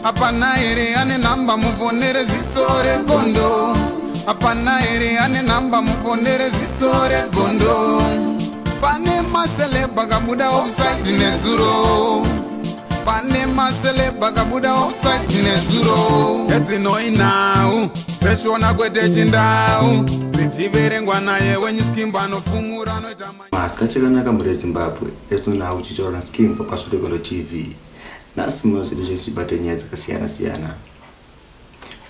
Hapana ere ane namba muponere zisore gondo. Hapana ere ane namba muponere zisore gondo. Pane masele bagabuda offside nezuro. Pane masele bagabuda offside nezuro. Eti noi now. Peshona kwete chindau. Zichiverengwa naye wenye skimba no fumura no itama. Masikachekanaka muri Zimbabwe. Esinonawo chichora skimba pasure kondo TV. Nasi muzidi chibate nyaya dzakasiyana-siyana.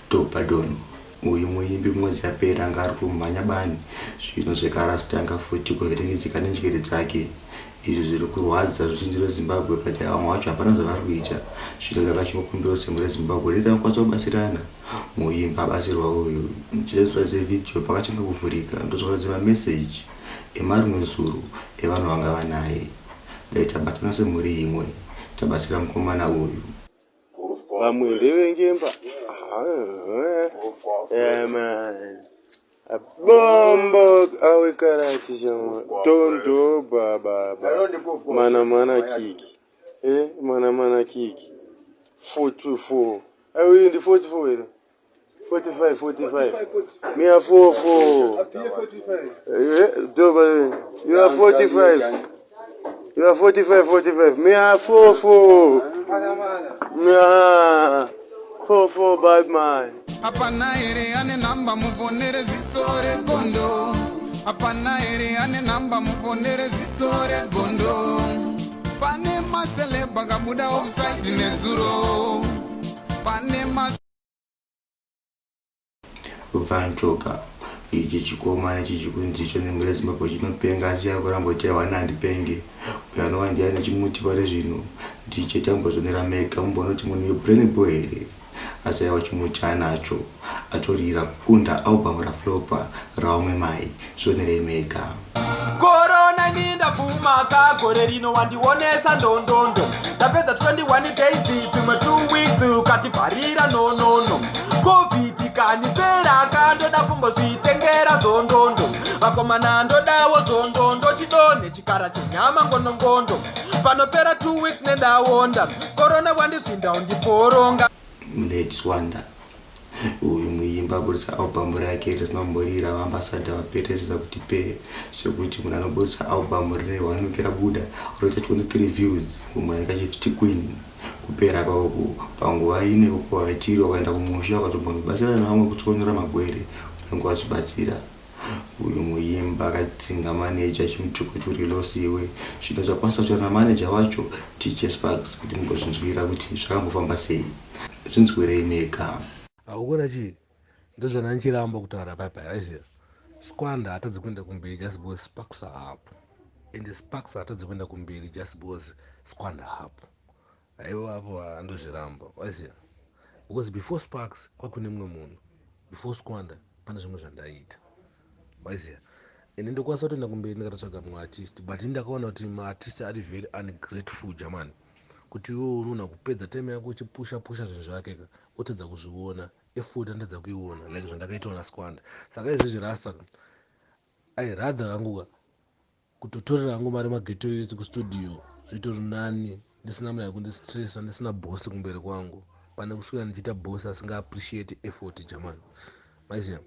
Topadon uyu muimbi mwezi yapera anga ari kumhanya bani zvino zvekarasitanga futi kuverengedzeka nenjere dzake. Izvi zviri kurwadza ruzhinji rweZimbabwe pati vamwe vacho hapana zvavari kuita. Zvino zvanga chingokumbira kuti reZimbabwe rita kwanisa kubatsirana muimbi abatsirwa uyu. Muchitedzera zevhidhiyo pakachanga kuvhurika ndotsvakuradza mameseji emarimwe zuru evanhu vanga vanaye. Dai tabatana semhuri imwe tabatsira mukomana uyu. Vamwe ndevengemba. Man. Bombo awekarati chama. Tondo baba. Mana kiki. Mana kiki. 44. Awe ndi 44 eno. 45. Me are 44. You are 45. You are 45. Me are 44. Me are 44 bad man. Hapana ere ane namba muponere zisore gondo. Hapana ere ane namba muponere zisore gondo. Pane masele bagabuda offside nezuro. Pane masele Vanchoka. Ichi chikomana chichikunzicho nemhuri yeZimbabwe chinopenga asi yakuramba kuti aiwana handipenge. Uyo anova ndiani chimuti pare zvino. Ndiche tambozonera mega mumbonoti munhu webrain boy here. Asi aiwa chimuti anacho. Atorira kukunda album raflopa raumwe mai zvonerei mega. Corona ninda pumaka gore rino wandionesa ndondondo. Tapedza 21 days tumwe 2 weeks ukatibharira no. Covid kanipera kandoda kumbozvitengera zondondo. Vakomana ndodawo zondondo chidone chikara chenyama ngonongondo. Panopera 2 weeks nendawonda. Corona wandisvinda undiporonga. Let's wonder. Uyu muimbi aburitsa album rake rizinomborira vaambasada vaperesesa kuti pe zvekuti munhu anoburitsa album rine wanenge rabuda roita 23 views kumwe kachifiti queen kupera kwauku panguva ine uko vaitiri wakaenda kumusha wakatombondobatsirana navamwe kutsonyora magwere unenge wachibatsira. Uyu muimbi akatsinga maneja chimutukuturilosiwe zvino zvakwanisa kutaura namaneja wacho TJ Sparks kuti mungozvinzwira kuti zvakambofamba sei. Zvinzwirei mega. Aukona chi ndozvana nchiramba kutaura bye aiziya Squander hatadzi kuenda kumberi just because Sparks hapo ende Sparks hatadzi kuenda kumberi just because Squander hapo. Aiwa hapo andozviramba aiziya because before Sparks kwakune mumwe munhu before Squander pane zvimwe zvandaita aiziya ende ndokwanisa kutoenda kumberi ndikatotsvaga mumwe artist but ndakaona kuti maartist ari very ungrateful jamani kuti iwe unoona kupedza time yako uchipusha zvinhu zvake wotedza kuzviona effort andadza kuiona like zvandakaitawo naSquander. Saka izvizvi rasa ai rather hangu kutotorera hangu mari mageto yetu kustudio zvitori nani ndisina mari yakundistressa ndisina boss kumberi kwangu pane kuswera ndichiita boss asinga appreciate effort jamani maiziya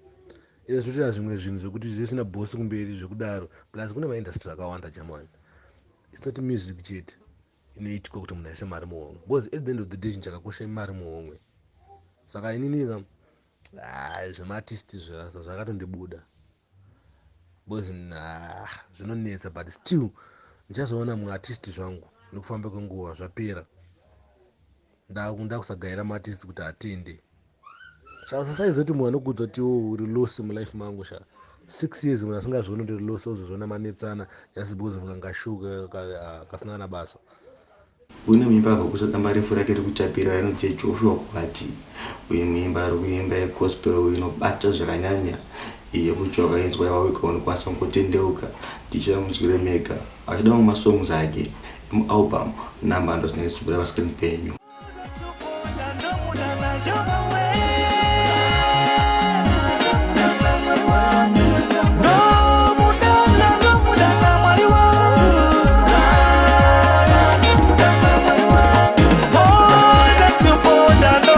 izvo zvotoita zvimwe zvinhu zvekuti zvisina boss kumberi zvekudaro plus kune maindustry akawanda jamani. It's not music chete inoitwa kuti munhu aise mari muhomwe because at the end of the day chakakosha mari muhomwe. Saka inini zvemaartist zvakatondibuda because zvinonetsa but still ndichazoona mumwe artist zvangu nekufamba kwenguva zvapera ndakusagaira maartist kuti atende. Saizoti munhu anogudza kuti uri losi mulife mangu 6 years munhu asingazvioni kuti losi ozozviona manetsana just because kangashuka kasina na basa. Une muimbi abva kusatamba refu rake rekutapira inonzi Joshua Kwati. Uyu muimbi ari kuimba yegospel inobata zvakanyanya yekuti wakainzwa yawawika unokwanisa kungotendeuka tichamunzwire mega achida mamwe masongs ake emualbum nambando dzinoisubira paskrini penyu. Oh, that's your boy.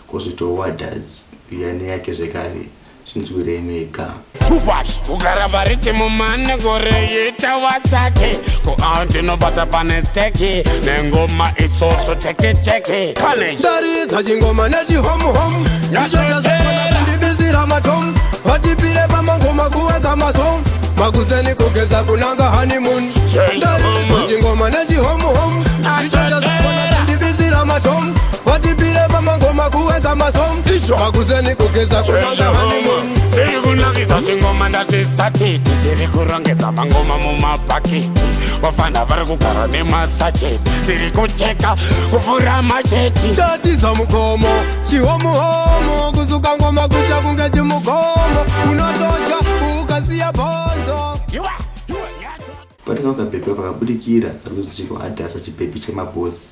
kusito warders yani yake zvekare zvinzwiremeka Tupash kugara riti mumane gore yita wasake ko aunt nobata pane steki nengoma isoso teke teke punish Daridza chingoma nechihomu homu Nichotazakona kundibizira matom Vatipire pamangoma kuweka masom Makuseni kugeza kunanga honeymoon Daridza chingoma nechihomu homu Nichotazakona kundibizira matom Vatipire pamangoma kuweka masom Makuseni kugeza kunanga honeymoon Tiri kunakisa chingoma ndatistatiti Tiri kurongedza mangoma mumapakiti Vafanda vari kugara nemasacheti Tiri kucheka kufura macheti Chatiza mukomo chihomu homu Kusuka ngoma kucha kunge chimukomo Unotocha ukasiya bonzo patika ukabhebha pakabudikira arikunziko adhasa chibhebhi chemabosi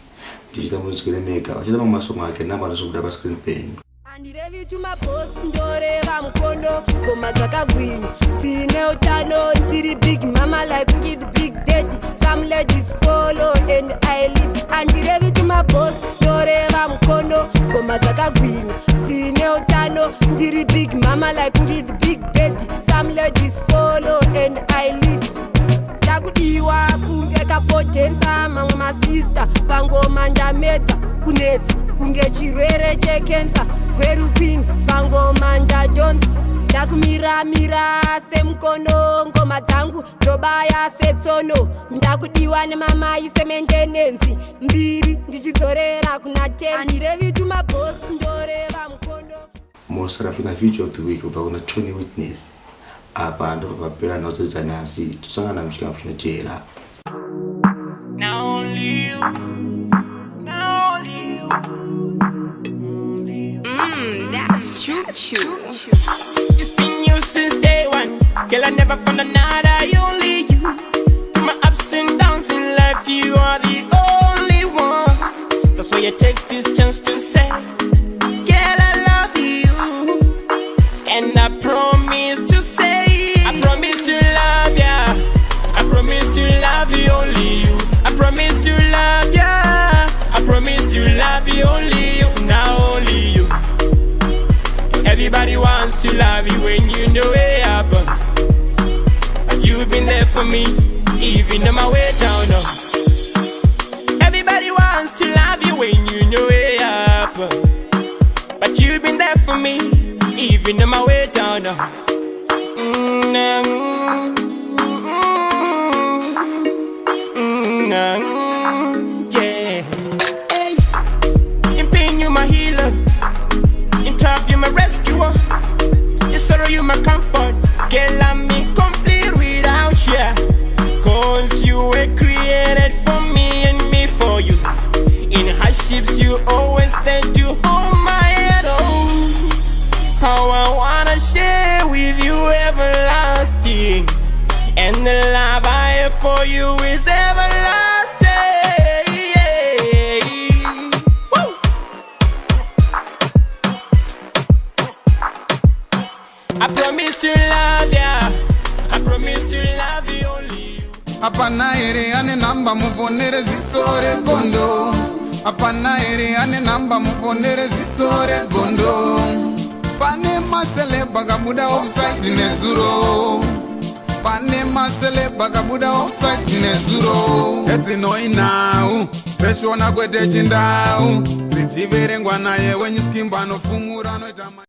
ndichita munzwiremeka vachita mamasongo ake namba anozobuda pascreen penyu Andirevi tumaposi ndoreva mukondo ngoma dzakagwinya dzine utano ndiri big mama like ngi the big daddy some ladies follow and I lead Andirevi tumaposi ndoreva mukondo ngoma dzakagwinya dzine utano ndiri big mama like ngi the big daddy some ladies follow and I lead Takudiwa kunge kapotensa mamwe masista pangoma ndamedza kunetsa kunge chirwere chekensa gwerupini pangoma ndadonza ndakumira semukono ngoma dzangu dzobaya setsono ndakudiwa nemamai semendenenzi mbiri ndichidzorera kuna tenzi Andirevi tumabosi ndoreva mukondo mosarapina video of the week ubva kuna Tony Witness apa ndo papapera nodzodza nhasi tosangana muchikamu chinotevera Now only you. Now only you. That's true. It's been you since day one. Girl, I never found another, only you. Through my ups and downs in life, you are the only one. That's why I take this chance to say, girl, I love you. And I promise to say, I promise to love ya. I promise to love you, only you. I promise to love ya. I promise to love you, only you. Now only you. Everybody wants to love you when you know it happen. And you've been there for me, even on my way down. Everybody wants to love you when you know it happen. But you've been there for me, even on my way down. Yeah. Hey. In pain, you my healer. In trouble, you my rescuer. In sorrow, you my comfort. Girl, I'm incomplete without you. Cause you were created for me and me for you. In hardships, you always stand to hold my head. Oh, how I wanna share with you everlasting. And the love I have for you is everlasting. Woo! I promise to love ya. I promise to love you only you. Apana ere ane namba muponere zisore gondo Apana ere ane namba muponere zisore gondo Pane masele bagabuda offside nezuro Pane masele bagabuda offside nezuro Eti noi now Peshona kwete chindau Zichiverengwa naye wenyu skimba no fumura no itama